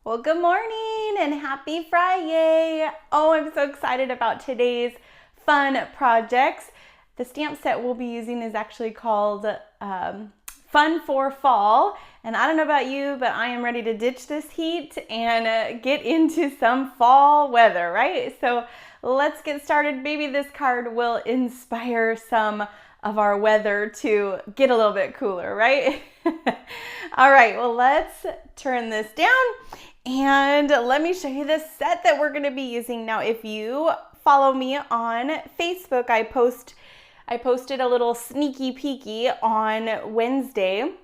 Well, good morning and happy Fri-YAY! Oh, I'm so excited about today's fun projects. The stamp set we'll be using is actually called Fun for Fall. And I don't know about you, but I am ready to ditch this heat and get into some fall weather, right? So let's get started. Maybe this card will inspire some of our weather to get a little bit cooler, right? All right, well, let's turn this down and let me show you the set that we're going to be using. Now, if you follow me on Facebook, I posted a little sneaky peeky on Wednesday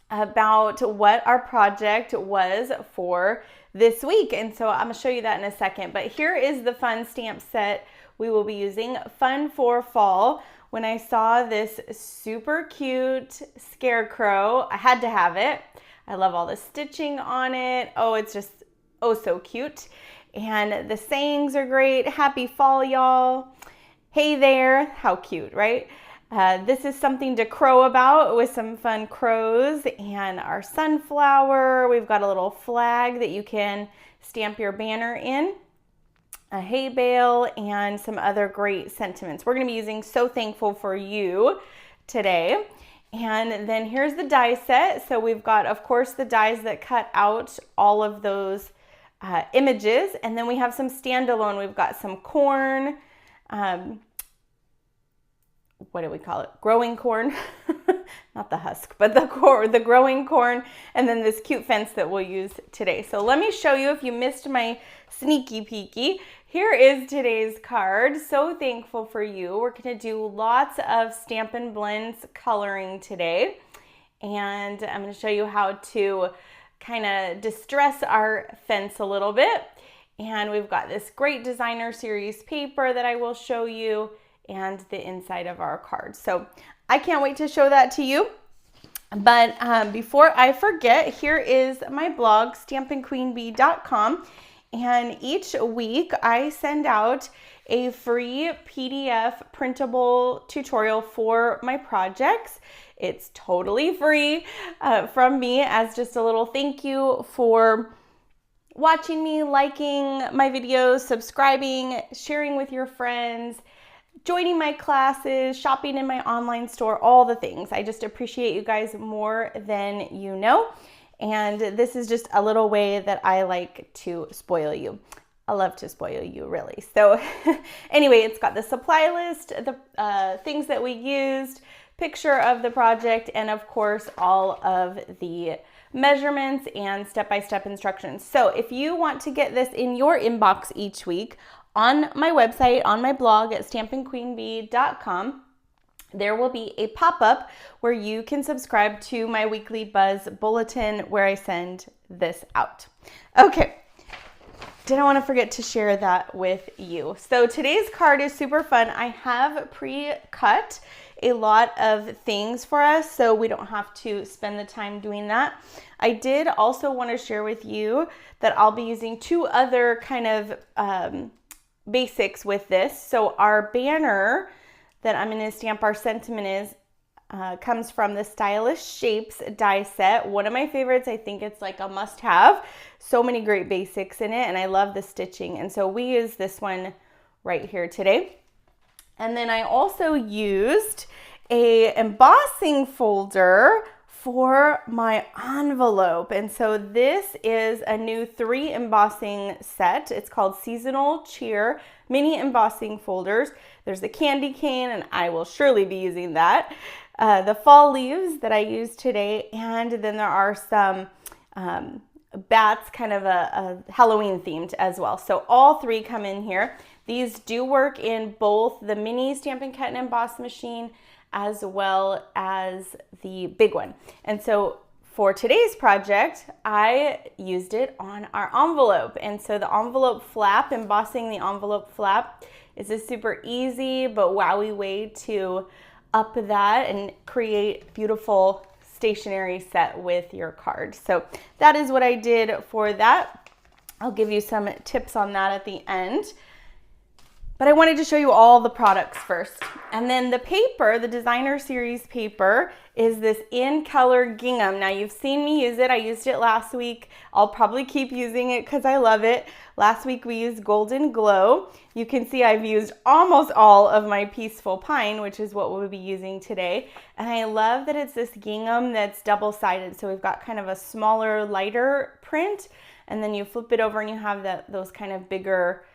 about what our project was for this week. And so I'm going to show you that in a second. But here is the fun stamp set we will be using, Fun for Fall. When I saw this super cute scarecrow, I had to have it. I love all the stitching on it. Oh, it's just, oh, so cute. And the sayings are great. Happy fall, y'all. Hey there. How cute, right? This is something to crow about with some fun crows and our sunflower. We've got a little flag that you can stamp your banner in, a hay bale, and some other great sentiments. We're going to be using So Thankful for You today. And then here's the die set. So we've got, of course, the dies that cut out all of those images. And then we have some standalone. We've got some corn. What do we call it? Growing corn. Not the husk, but the growing corn. And then this cute fence that we'll use today. So let me show you, if you missed my sneaky peeky, here is today's card. So Thankful for You. We're going to do lots of Stampin' Blends coloring today. And I'm going to show you how to kind of distress our fence a little bit. And we've got this great designer series paper that I will show you, and the inside of our card. So I can't wait to show that to you. But before I forget, here is my blog, stampinqueenbee.com. And each week I send out a free PDF printable tutorial for my projects. It's totally free from me, as just a little thank you for watching me, liking my videos, subscribing, sharing with your friends, joining my classes, shopping in my online store, all the things. I just appreciate you guys more than you know. And this is just a little way that I like to spoil you. I love to spoil you, really. So anyway, it's got the supply list, the things that we used, picture of the project, and of course, all of the measurements and step-by-step instructions. So if you want to get this in your inbox each week, on my website, on my blog at stampinqueenbee.com, there will be a pop-up where you can subscribe to my weekly Buzz Bulletin where I send this out. Okay, didn't want to forget to share that with you. So today's card is super fun. I have pre-cut a lot of things for us, so we don't have to spend the time doing that. I did also want to share with you that I'll be using two other kind of basics with this. So our banner that I'm going to stamp our sentiment comes from the Stylish Shapes die set. One of my favorites. I think it's like a must-have. So many great basics in it, and I love the stitching. And so we use this one right here today. And then I also used a embossing folder for my envelope. And so this is a new 3 embossing set. It's called Seasonal Cheer Mini Embossing Folders. There's the candy cane, and I will surely be using that. The fall leaves that I used today, and then there are some bats, kind of a Halloween themed as well. So all 3 come in here. These do work in both the mini Stampin' Cut and Emboss machine as well as the big one. And so for today's project, I used it on our envelope. And so the envelope flap, embossing the envelope flap, is a super easy but wowy way to up that and create beautiful stationery set with your card. So that is what I did for that. I'll give you some tips on that at the end. But I wanted to show you all the products first. And then the paper, the designer series paper, is this in color gingham. Now you've seen me use it. I used it last week. I'll probably keep using it because I love it. Last week we used Golden Glow. You can see I've used almost all of my Peaceful Pine, which is what we'll be using today. And I love that it's this gingham that's double-sided. So we've got kind of a smaller, lighter print, and then you flip it over and you have those kind of bigger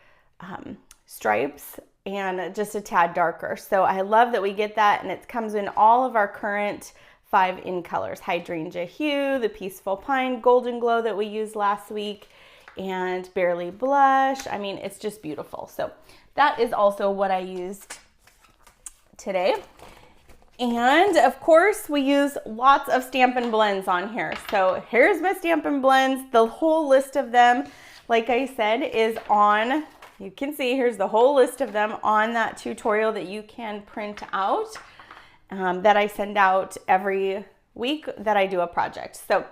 stripes and just a tad darker. So I love that we get that, and it comes in all of our current 5 in colors: Hydrangea Hue, the Peaceful Pine, Golden Glow that we used last week, and Barely Blush. I mean, it's just beautiful. So that is also what I used today. And of course we use lots of Stampin' blends on here. So here's my Stampin' blends. The whole list of them, like I said, is on, you can see here's the whole list of them on that tutorial that you can print out, that I send out every week that I do a project. So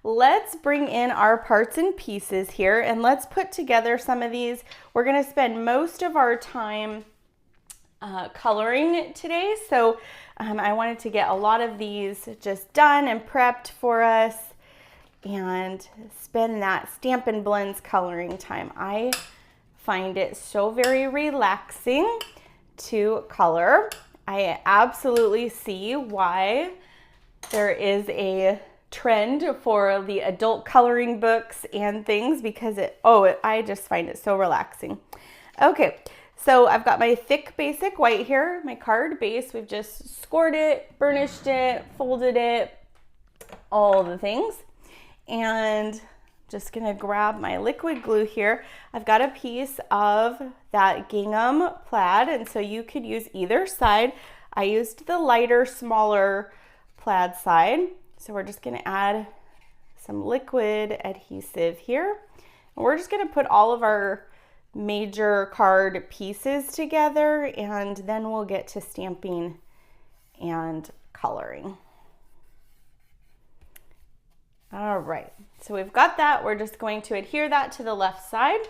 let's bring in our parts and pieces here, and let's put together some of these. We're going to spend most of our time coloring today, so I wanted to get a lot of these just done and prepped for us and spend that Stampin' Blends coloring time. I find it so very relaxing to color. I absolutely see why there is a trend for the adult coloring books and things, because I just find it so relaxing. Okay, so I've got my thick basic white here, my card base. We've just scored it, burnished it, folded it, all the things. And just gonna grab my liquid glue here. I've got a piece of that gingham plaid, and so you could use either side. I used the lighter, smaller plaid side. So we're just gonna add some liquid adhesive here. And we're just gonna put all of our major card pieces together, and then we'll get to stamping and coloring. All right, so we've got that. We're just going to adhere that to the left side.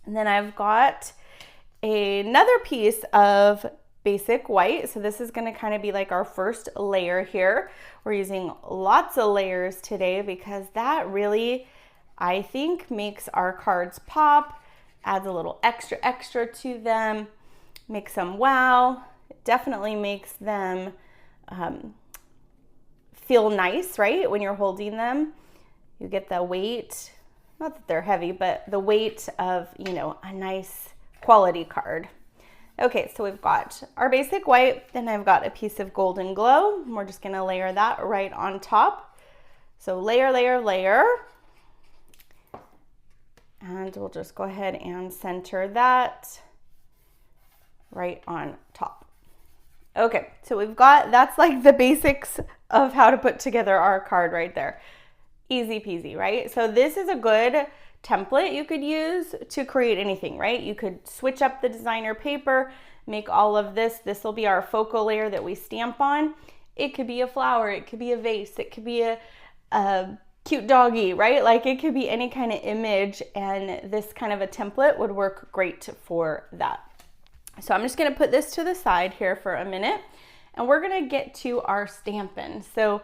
And then I've got another piece of basic white. So this is going to kind of be like our first layer here. We're using lots of layers today because that really, I think, makes our cards pop, adds a little extra to them, makes them wow. It definitely makes them feel nice, right? When you're holding them, you get the weight, not that they're heavy, but the weight of, you know, a nice quality card. Okay, so we've got our basic white, then I've got a piece of Golden Glow, and we're just gonna layer that right on top. So layer, layer, layer. And we'll just go ahead and center that right on top. Okay, so we've got, that's like the basics of how to put together our card right there. Easy peasy, right? So this is a good template you could use to create anything, right? You could switch up the designer paper, make all of this. This will be our focal layer that we stamp on. It could be a flower, it could be a vase, it could be a cute doggy, right? Like it could be any kind of image, and this kind of a template would work great for that. So I'm just gonna put this to the side here for a minute, and we're gonna get to our Stampin'. So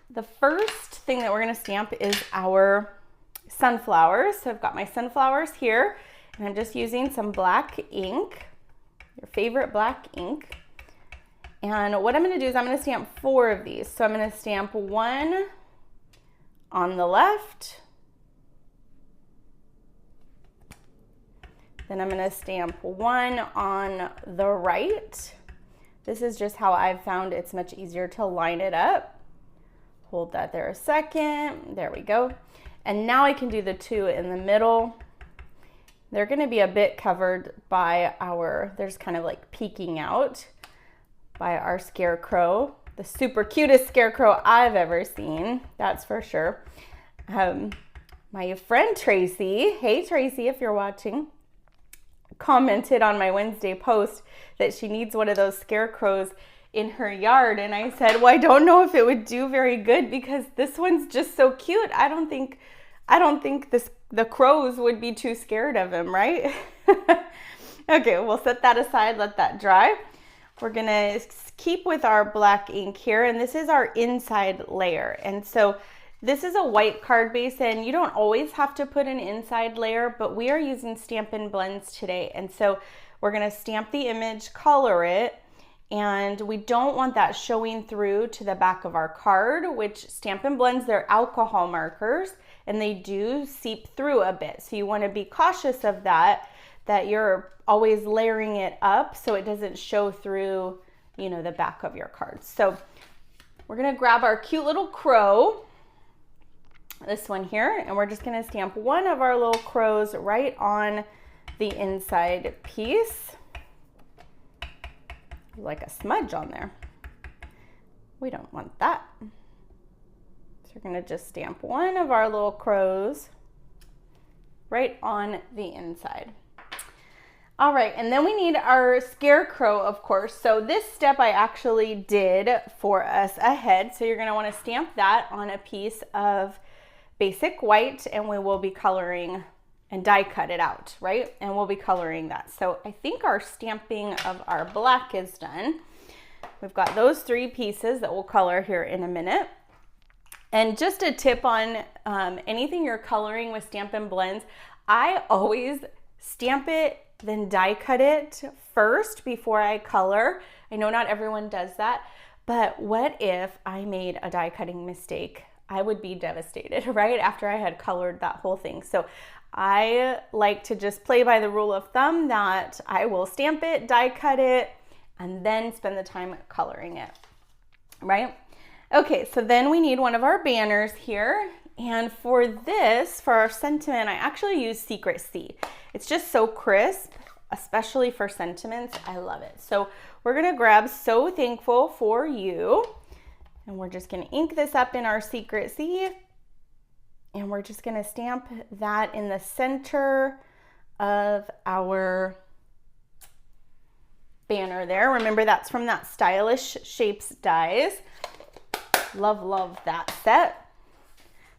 the first thing that we're gonna stamp is our sunflowers. So I've got my sunflowers here, and I'm just using some black ink, your favorite black ink. And what I'm gonna do is I'm gonna stamp 4 of these. So I'm gonna stamp 1 on the left, then I'm gonna stamp 1 on the right. This is just how I've found it's much easier to line it up. Hold that there a second, there we go. And now I can do the 2 in the middle. They're gonna be a bit covered by there's kind of like peeking out by our scarecrow. The super cutest scarecrow I've ever seen, that's for sure. My friend Tracy, hey Tracy, if you're watching, commented on my Wednesday post that she needs one of those scarecrows in her yard, and I said, well, I don't know if it would do very good because this one's just so cute. I don't think the crows would be too scared of him, right? Okay, we'll set that aside, let that dry. We're gonna keep with our black ink here, and this is our inside layer. And so this is a white card base, and you don't always have to put an inside layer, but we are using Stampin' blends today. And so we're gonna stamp the image, color it, and we don't want that showing through to the back of our card, which Stampin' blends, they're alcohol markers, and they do seep through a bit. So you wanna be cautious of that you're always layering it up so it doesn't show through, you know, the back of your cards. So we're gonna grab our cute little crow, this one here, and we're just gonna stamp one of our little crows right on the inside piece. Like a smudge on there. We don't want that. So we're gonna just stamp one of our little crows right on the inside. All right, and then we need our scarecrow, of course. So this step I actually did for us ahead. So you're gonna wanna stamp that on a piece of basic white, and we will be coloring and die cut it out, right? And we'll be coloring that. So I think our stamping of our black is done. We've got those 3 pieces that we'll color here in a minute. And just a tip on anything you're coloring with Stampin' blends, I always stamp it, then die cut it first before I color. I know not everyone does that, but what if I made a die cutting mistake? I would be devastated, right? After I had colored that whole thing. So I like to just play by the rule of thumb that I will stamp it, die cut it, and then spend the time coloring it, right? Okay, so then we need one of our banners here. And for this, for our sentiment, I actually use Secret C. It's just so crisp, especially for sentiments. I love it. So we're gonna grab So Thankful for You, and we're just gonna ink this up in our Secret C, and we're just gonna stamp that in the center of our banner there. Remember, that's from that Stylish Shapes dies. Love, love that set.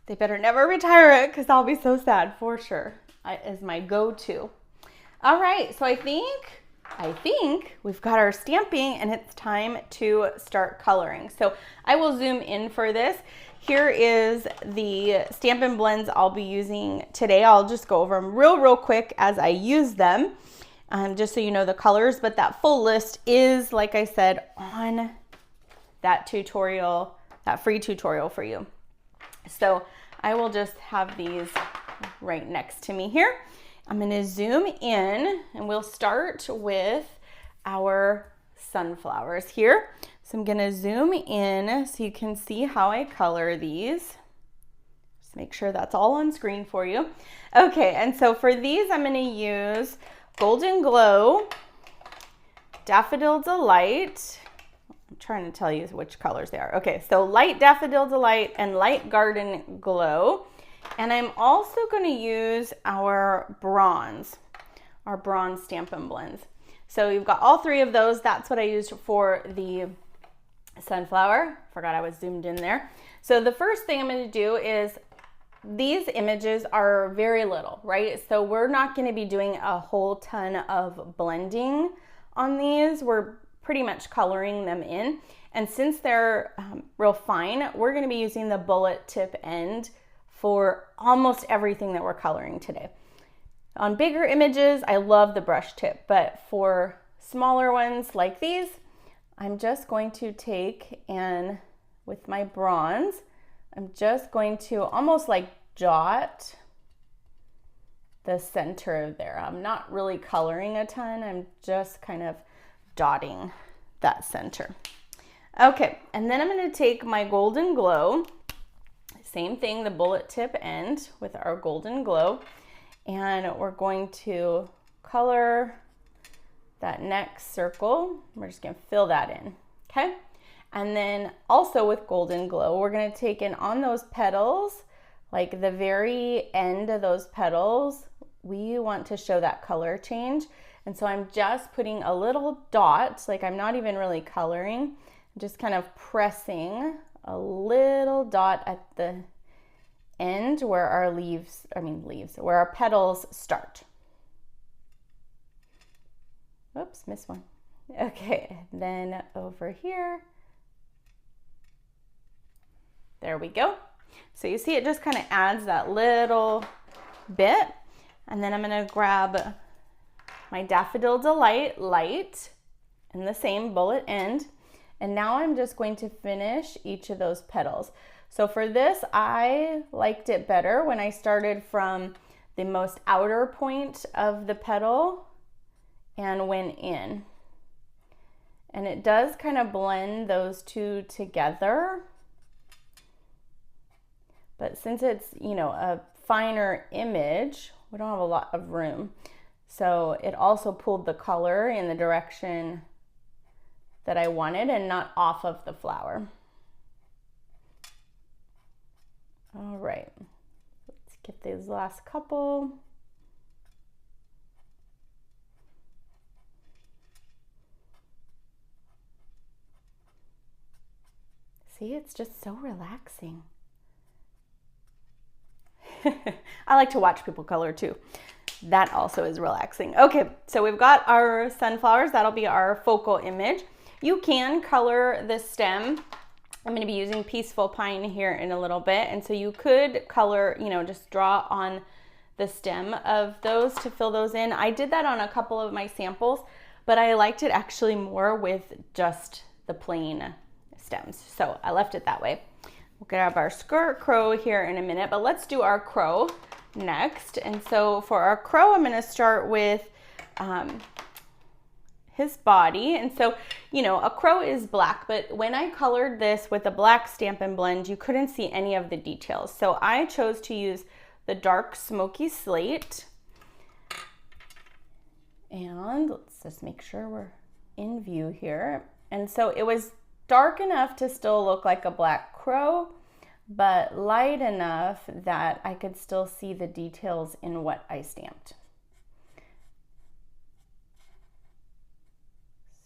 They better never retire it because I'll be so sad for sure. Is my go-to. All right, so I think we've got our stamping and it's time to start coloring. So I will zoom in for this. Here is the Stampin' blends I'll be using today. I'll just go over them real quick as I use them, just so you know the colors, but that full list is, like I said, on that tutorial, that free tutorial for you. So I will just have these right next to me here. I'm gonna zoom in and we'll start with our sunflowers here. So I'm gonna zoom in so you can see how I color these. Just make sure that's all on screen for you. Okay, and so for these I'm gonna use Golden Glow, Daffodil Delight. I'm trying to tell you which colors they are. Okay, so light Daffodil Delight and light Garden Glow. And I'm also going to use our bronze Stampin' blends. So you've got all 3 of those. That's what I used for the sunflower. Forgot I was zoomed in there. So the first thing I'm going to do is, these images are very little, right? So we're not going to be doing a whole ton of blending on these. We're pretty much coloring them in. And since they're real fine, we're going to be using the bullet tip end for almost everything that we're coloring today. On bigger images, I love the brush tip, but for smaller ones like these, I'm just going to take, and with my bronze, I'm just going to almost like dot the center there. I'm not really coloring a ton, I'm just kind of dotting that center. Okay, and then I'm going to take my Golden Glow, same thing, the bullet tip end with our Golden Glow, and we're going to color that next circle. We're just going to fill that in, okay? And then also with Golden Glow, we're going to take in on those petals, like the very end of those petals, we want to show that color change. And so I'm just putting a little dot, like I'm not even really coloring, just kind of pressing a little dot at the end where our where our petals start. Oops, missed one. Okay, then over here. There we go. So you see it just kind of adds that little bit. And then I'm gonna grab my Daffodil Delight light in the same bullet end. And now I'm just going to finish each of those petals. So for this, I liked it better when I started from the most outer point of the petal and went in. And it does kind of blend those two together. But since it's, you know, a finer image, we don't have a lot of room. So it also pulled the color in the direction that I wanted and not off of the flower. All right, let's get these last couple. See, it's just so relaxing. I like to watch people color too. That also is relaxing. Okay, so we've got our sunflowers. That'll be our focal image. You can color the stem. I'm going to be using Peaceful Pine here in a little bit. And so you could color, you know, just draw on the stem of those to fill those in. I did that on a couple of my samples, but I liked it actually more with just the plain stems. So I left it that way. We'll grab our skirt crow here in a minute, but let's do our crow next. And so for our crow, I'm going to start with his body. And so, you know, a crow is black, but when I colored this with a black Stampin' blend, you couldn't see any of the details. So I chose to use the dark smoky slate. And let's just make sure we're in view here. And so it was dark enough to still look like a black crow, but light enough that I could still see the details in what I stamped.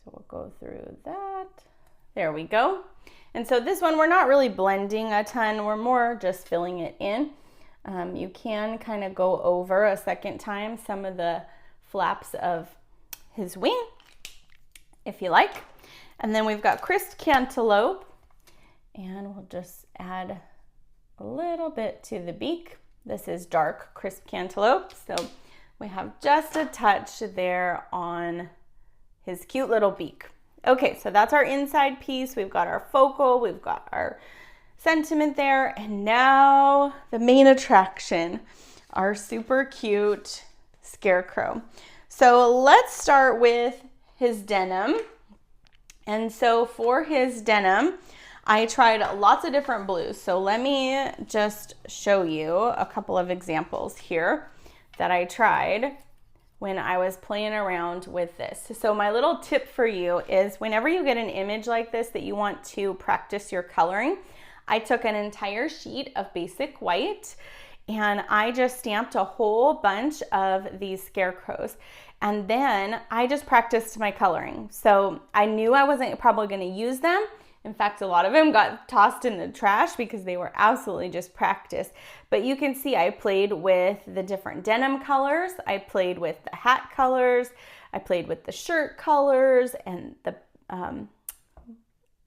So we'll go through that. There we go. And so this one, we're not really blending a ton. We're more just filling it in. You can kind of go over a second time some of the flaps of his wing, if you like. And then we've got Crisp Cantaloupe, and we'll just add a little bit to the beak. This is dark Crisp Cantaloupe, so we have just a touch there on his cute little beak. Okay, so that's our inside piece. We've got our focal, we've got our sentiment there, and now the main attraction, our super cute scarecrow. So let's start with his denim. And so for his denim, I tried lots of different blues. So let me just show you a couple of examples here that I tried when I was playing around with this. So my little tip for you is whenever you get an image like this that you want to practice your coloring, I took an entire sheet of basic white and I just stamped a whole bunch of these scarecrows. And then I just practiced my coloring. So I knew I wasn't probably going to use them. In fact, a lot of them got tossed in the trash because they were absolutely just practice. But you can see I played with the different denim colors. I played with the hat colors. I played with the shirt colors and the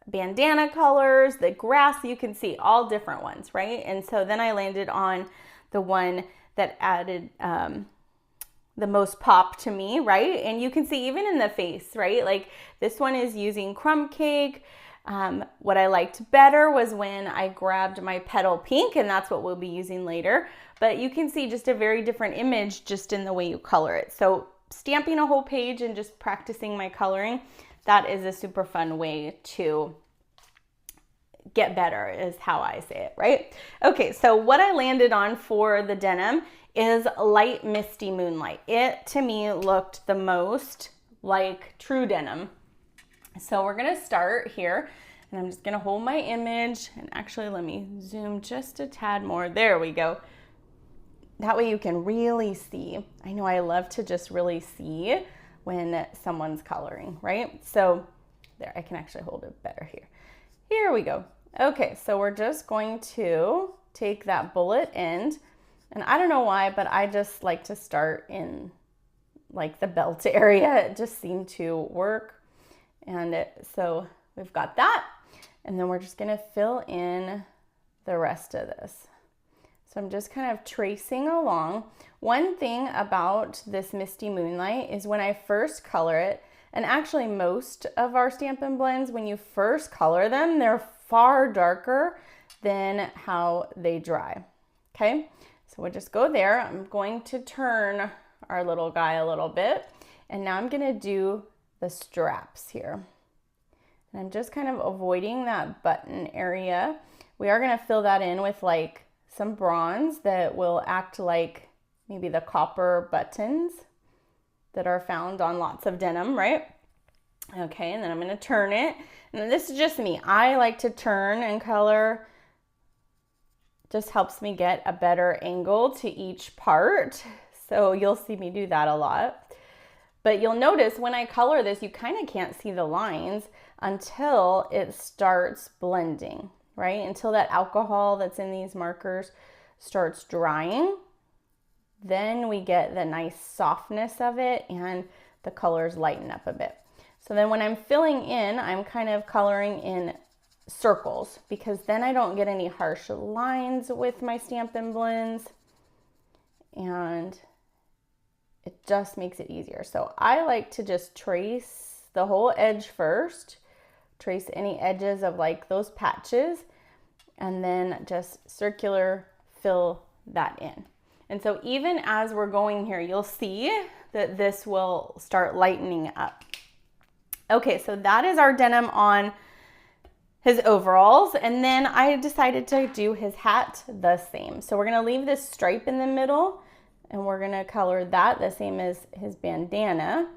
bandana colors, the grass. You can see all different ones, right? And so then I landed on the one that added the most pop to me, right? And you can see even in the face, right? Like this one is using crumb cake. What I liked better was when I grabbed my petal pink, and that's what we'll be using later. But you can see just a very different image just in the way you color it. So stamping a whole page and just practicing my coloring, that is a super fun way to get better, is how I say it, right? Okay, so what I landed on for the denim is Light Misty Moonlight. It, to me, looked the most like true denim. So we're gonna start here, and I'm just gonna hold my image, and actually let me zoom just a tad more. There we go. That way you can really see. I know I love to just really see when someone's coloring, right? So there, I can actually hold it better here. Here we go. Okay, so we're just going to take that bullet end, and I don't know why, but I just like to start in like the belt area. It just seemed to work. And so we've got that. And then we're just gonna fill in the rest of this. So I'm just kind of tracing along. One thing about this Misty Moonlight is when I first color it, and actually most of our Stampin' blends, when you first color them, they're far darker than how they dry, okay? So we'll just go there. I'm going to turn our little guy a little bit, and now I'm gonna do the straps here. And I'm just kind of avoiding that button area. We are gonna fill that in with like some bronze that will act like maybe the copper buttons that are found on lots of denim, right? Okay, and then I'm gonna turn it. And this is just me. I like to turn and color. Just helps me get a better angle to each part. So you'll see me do that a lot. But you'll notice when I color this, you kind of can't see the lines until it starts blending, right? Until that alcohol that's in these markers starts drying. Then we get the nice softness of it and the colors lighten up a bit. So then when I'm filling in, I'm kind of coloring in circles because then I don't get any harsh lines with my Stampin' blends and it just makes it easier. So I like to just trace the whole edge first, trace any edges of like those patches, and then just circular fill that in. And so even as we're going here, you'll see that this will start lightening up. Okay, so that is our denim on his overalls. And then I decided to do his hat the same. So we're gonna leave this stripe in the middle and we're gonna color that the same as his bandana.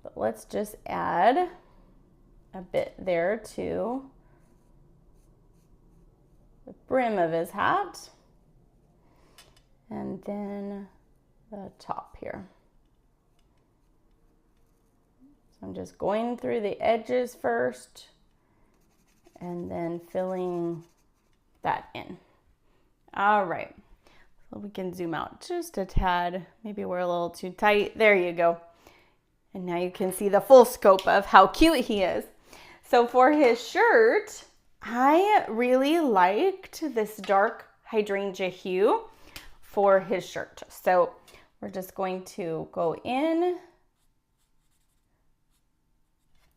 But let's just add a bit there to the brim of his hat. And then the top here. So I'm just going through the edges first and then filling that in. All right, so we can zoom out just a tad. Maybe we're a little too tight. There you go. And now you can see the full scope of how cute he is. So for his shirt, I really liked this dark hydrangea hue for his shirt. So we're just going to go in.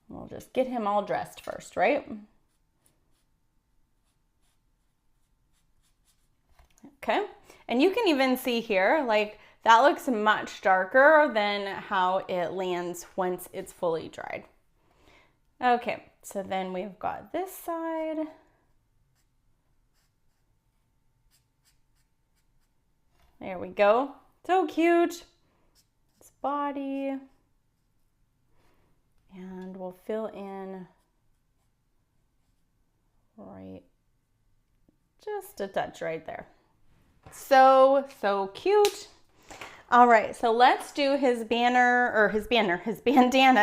We'll just get him all dressed first, right? Okay, and you can even see here, like that looks much darker than how it lands once it's fully dried. Okay, so then we've got this side. There we go. So cute. His body. And we'll fill in right, just a touch right there. So, so cute. All right, so let's do his bandana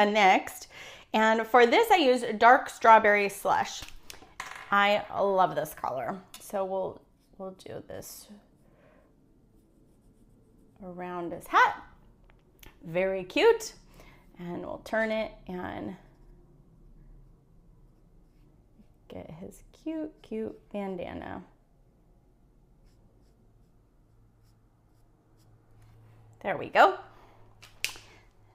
next. And for this, I use dark strawberry slush. I love this color. So we'll do this around his hat. Very cute. And we'll turn it and get his cute, cute bandana. There we go.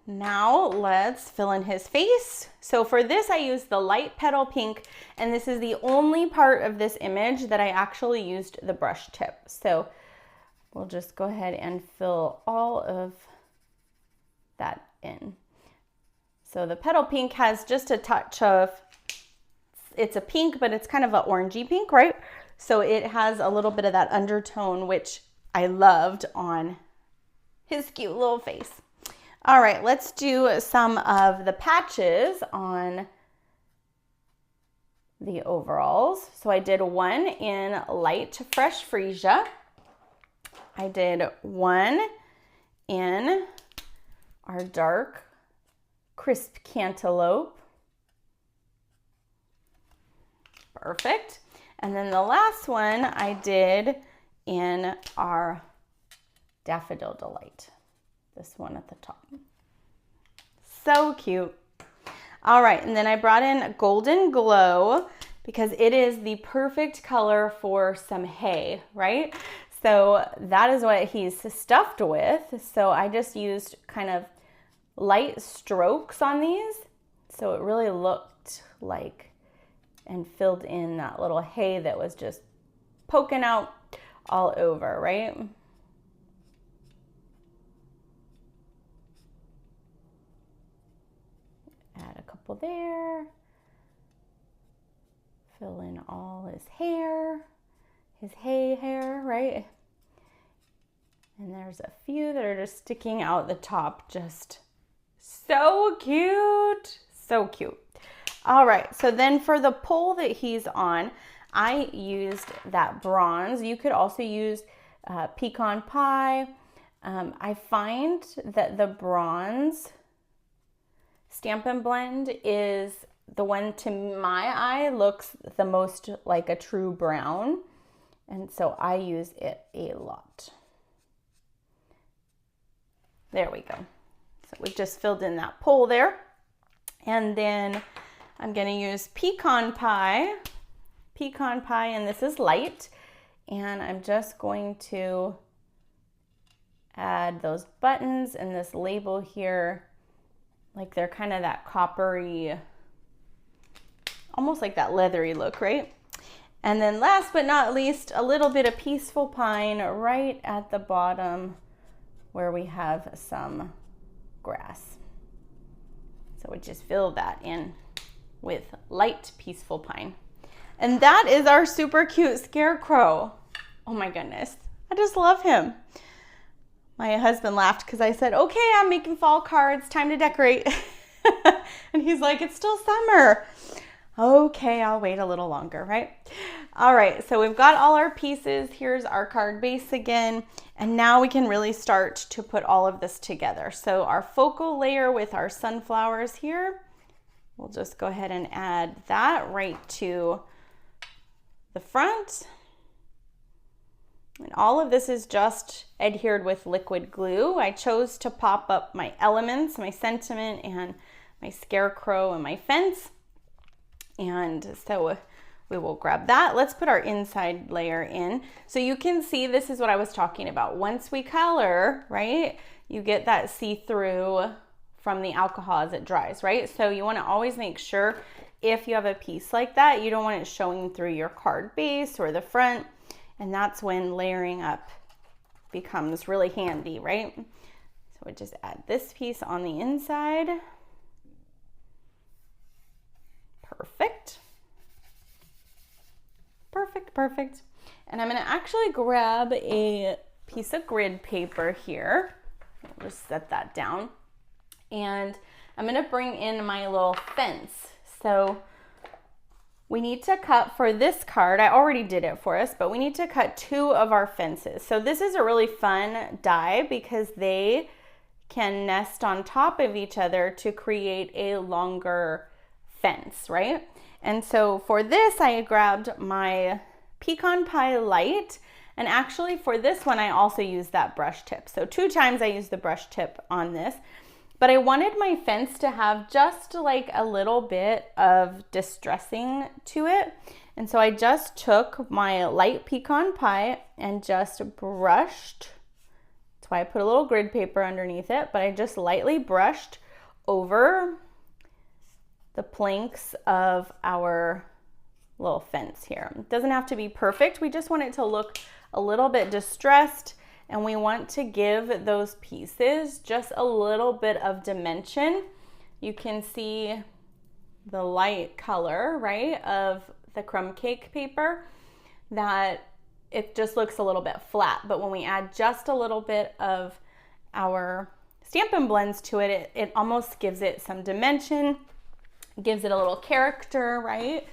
Now let's fill in his face. So for this, I used the light petal pink, and this is the only part of this image that I actually used the brush tip. So we'll just go ahead and fill all of that in. So the petal pink has just a touch of, it's a pink, but it's kind of an orangey pink, right? So it has a little bit of that undertone, which I loved on his cute little face. All right, let's do some of the patches on the overalls. So I did one in light fresh freesia. I did one in our dark crisp cantaloupe. Perfect. And then the last one I did in our Daffodil Delight. This one at the top. So cute. All right, and then I brought in Golden Glow because it is the perfect color for some hay, right? So that is what he's stuffed with. So I just used kind of light strokes on these. So it really looked like and filled in that little hay that was just poking out all over, right? Add a couple there. Fill in all his hair, his hay hair, right? And there's a few that are just sticking out the top, just so cute, so cute. All right, so then for the pole that he's on, I used that bronze. You could also use pecan pie. I find that the bronze Stampin' blend is the one to my eye looks the most like a true brown. And so I use it a lot. There we go. So we just filled in that pole there. And then I'm going to use pecan pie, and this is light. And I'm just going to add those buttons and this label here, like they're kind of that coppery, almost like that leathery look, right? And then last but not least, a little bit of Peaceful Pine right at the bottom where we have some grass. So we just fill that in with light Peaceful Pine. And that is our super cute scarecrow. Oh my goodness, I just love him. My husband laughed because I said, okay, I'm making fall cards, time to decorate. And he's like, it's still summer. Okay, I'll wait a little longer, right? All right, so we've got all our pieces. Here's our card base again. And now we can really start to put all of this together. So our focal layer with our sunflowers here, we'll just go ahead and add that right to the front. And all of this is just adhered with liquid glue. I chose to pop up my elements, my sentiment, and my scarecrow and my fence. And so we will grab that. Let's put our inside layer in. So you can see this is what I was talking about. Once we color, right, you get that see-through from the alcohol as it dries, right? So you want to always make sure if you have a piece like that, you don't want it showing through your card base or the front. And that's when layering up becomes really handy, right? So we just add this piece on the inside. Perfect. Perfect, perfect. And I'm going to actually grab a piece of grid paper here. I'll just set that down. And I'm going to bring in my little fence. So we need to cut for this card. I already did it for us, but we need to cut 2 of our fences. So this is a really fun die because they can nest on top of each other to create a longer fence, right? And so for this, I grabbed my Pecan Pie Light. And actually for this one, I also used that brush tip. So 2 times I used the brush tip on this. But I wanted my fence to have just like a little bit of distressing to it. And so I just took my light pecan pie and just brushed. That's why I put a little grid paper underneath it, but I just lightly brushed over the planks of our little fence here. It doesn't have to be perfect. We just want it to look a little bit distressed. And we want to give those pieces just a little bit of dimension. You can see the light color, right, of the crumb cake paper, that it just looks a little bit flat. But when we add just a little bit of our Stampin' blends to it, it almost gives it some dimension, gives it a little character, right?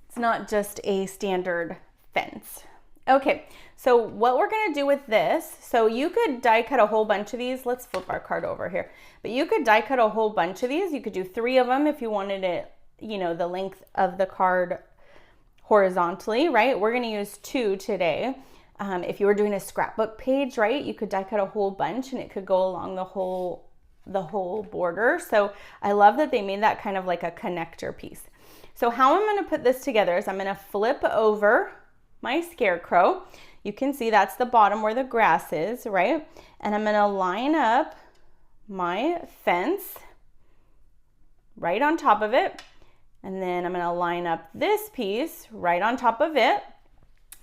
It's not just a standard fence. Okay, so what we're gonna do with this, so you could die cut a whole bunch of these. Let's flip our card over here. But you could die cut a whole bunch of these. You could do 3 of them if you wanted it, you know, the length of the card horizontally, right? We're gonna use 2 today. If you were doing a scrapbook page, right, you could die cut a whole bunch and it could go along the whole the whole border. So I love that they made that kind of like a connector piece. So how I'm gonna put this together is I'm gonna flip over my scarecrow. You can see that's the bottom where the grass is, right? And I'm gonna line up my fence right on top of it. And then I'm gonna line up this piece right on top of it.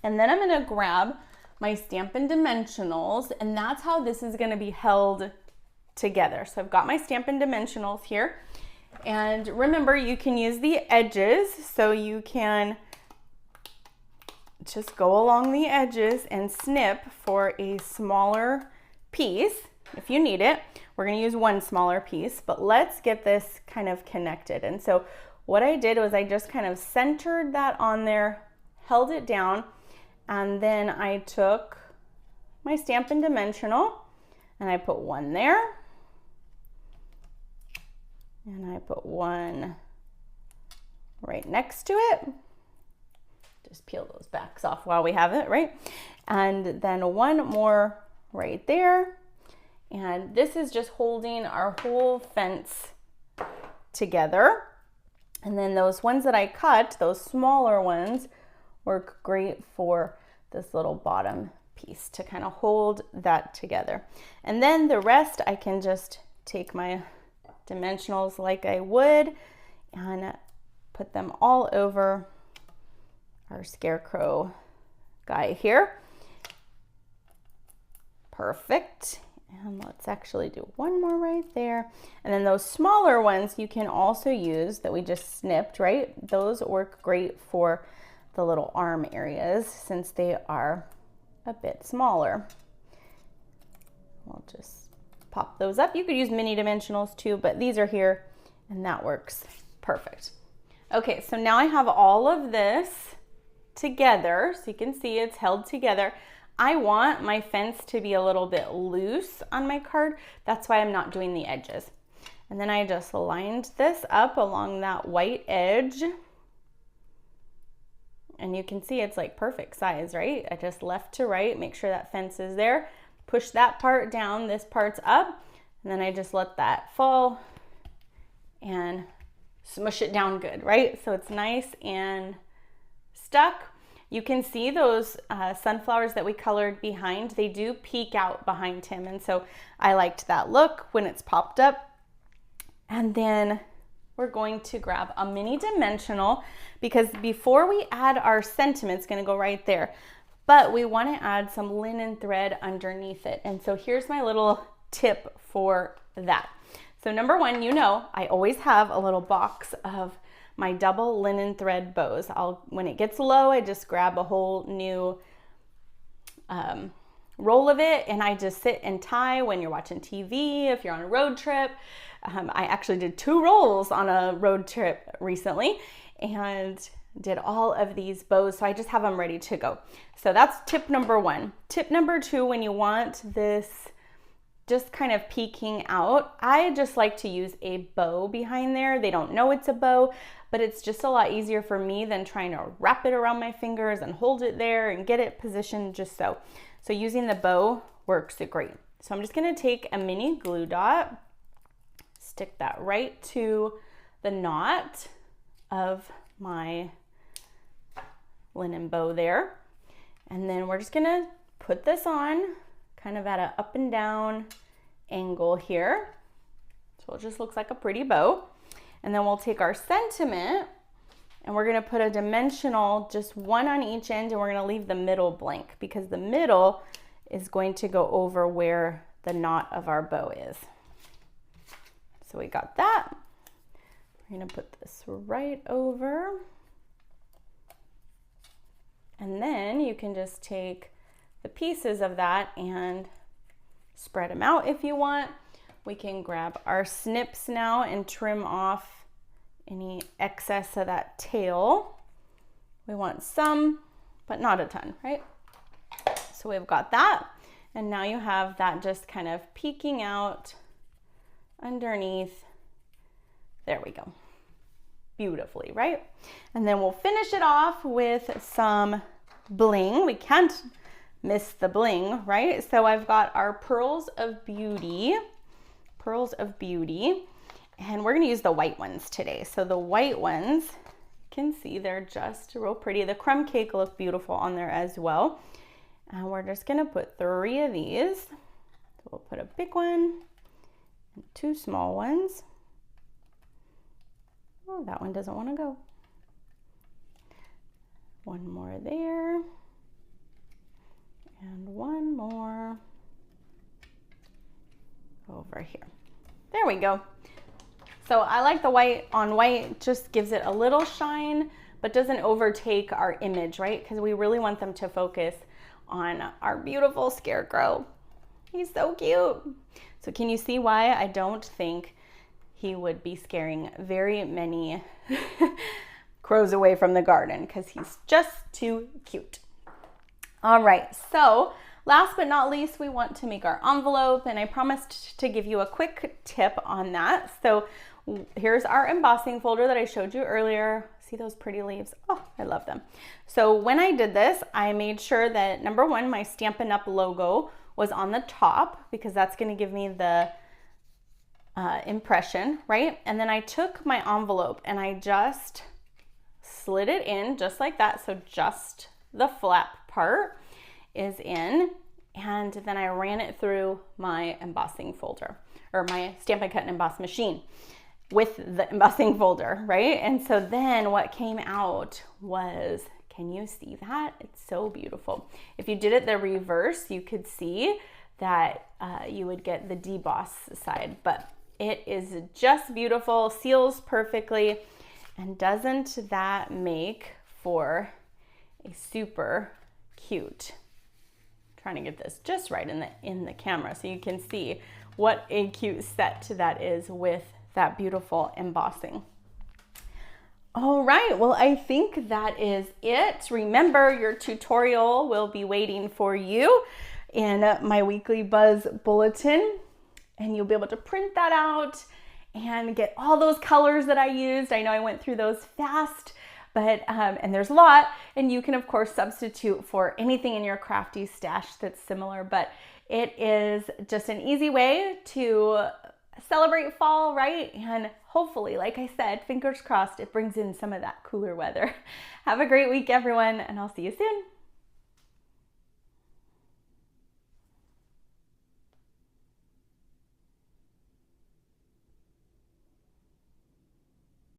And then I'm gonna grab my Stampin' Dimensionals, and that's how this is gonna be held together. So I've got my Stampin' Dimensionals here. And remember, you can use the edges, so you can just go along the edges and snip for a smaller piece if you need it. We're gonna use one smaller piece, but let's get this kind of connected. And so what I did was I just kind of centered that on there, held it down, and then I took my Stampin' Dimensional and I put one there, and I put one right next to it. Just peel those backs off while we have it, right? And then one more right there. And this is just holding our whole fence together. And then those ones that I cut, those smaller ones, work great for this little bottom piece to kind of hold that together. And then the rest, I can just take my dimensionals like I would and put them all over our scarecrow guy here. Perfect. And let's actually do one more right there. And then those smaller ones you can also use that we just snipped, right? Those work great for the little arm areas since they are a bit smaller. We'll just pop those up. You could use mini dimensionals too, but these are here and that works perfect. Okay, so now I have all of this together, so you can see it's held together. I want my fence to be a little bit loose on my card. That's why I'm not doing the edges. And then I just lined this up along that white edge. And you can see it's like perfect size, right? I just left to right, make sure that fence is there. Push that part down, this part's up. And then I just let that fall and smush it down good, right? So it's nice and stuck. You can see those sunflowers that we colored behind, they do peek out behind him. And so I liked that look when it's popped up. And then we're going to grab a mini dimensional because before we add our sentiment, it's gonna go right there, but we wanna add some linen thread underneath it. And so here's my little tip for that. So number one, you know, I always have a little box of my double linen thread bows. When it gets low, I just grab a whole new roll of it and I just sit and tie when you're watching TV, if you're on a road trip. I actually did 2 rolls on a road trip recently and did all of these bows, so I just have them ready to go. So that's tip number 1. Tip number 2, when you want this just kind of peeking out, I just like to use a bow behind there. They don't know it's a bow, but it's just a lot easier for me than trying to wrap it around my fingers and hold it there and get it positioned just so. So using the bow works great. So I'm just gonna take a mini glue dot, stick that right to the knot of my linen bow there. And then we're just gonna put this on kind of at an up and down angle here. So it just looks like a pretty bow. And then we'll take our sentiment and we're gonna put a dimensional, just one on each end, and we're gonna leave the middle blank because the middle is going to go over where the knot of our bow is. So we got that. We're gonna put this right over. And then you can just take the pieces of that and spread them out if you want. We can grab our snips now and trim off any excess of that tail. We want some, but not a ton, right? So we've got that. And now you have that just kind of peeking out underneath. There we go. Beautifully, right? And then we'll finish it off with some bling. We can't miss the bling, right? So I've got our Pearls of Beauty Pearls of Beauty. And we're gonna use the white ones today. So the white ones, you can see they're just real pretty. The crumb cake look beautiful on there as well. And we're just gonna put 3 of these. So we'll put a big one and 2 small ones. Oh, that one doesn't wanna go. 1 more there. And 1 more over here. There we go. So I like the white on white, just gives it a little shine, but doesn't overtake our image, right? Because we really want them to focus on our beautiful scarecrow. He's so cute. So can you see why I don't think he would be scaring very many crows away from the garden? Because he's just too cute. All right, so last but not least, we want to make our envelope, and I promised to give you a quick tip on that. So here's our embossing folder that I showed you earlier. See those pretty leaves? Oh, I love them. So when I did this, I made sure that number 1, my Stampin' Up! Logo was on the top, because that's gonna give me the impression, right? And then I took my envelope and I just slid it in just like that. So just the flap part is in, and then I ran it through my embossing folder, or my Stampin' Cut and Emboss machine with the embossing folder, right? And so then what came out was, can you see that? It's so beautiful. If you did it the reverse, you could see that you would get the deboss side, but it is just beautiful, seals perfectly, and doesn't that make for a super cute, trying to get this just right in the camera so you can see what a cute set that is with that beautiful embossing. All right, well, I think that is it. Remember, your tutorial will be waiting for you in my weekly Buzz Bulletin, and you'll be able to print that out and get all those colors that I used. I know I went through those fast, but and there's a lot, and you can of course substitute for anything in your crafty stash that's similar, but it is just an easy way to celebrate fall, right? And hopefully, like I said, fingers crossed, it brings in some of that cooler weather. Have a great week, everyone, and I'll see you soon.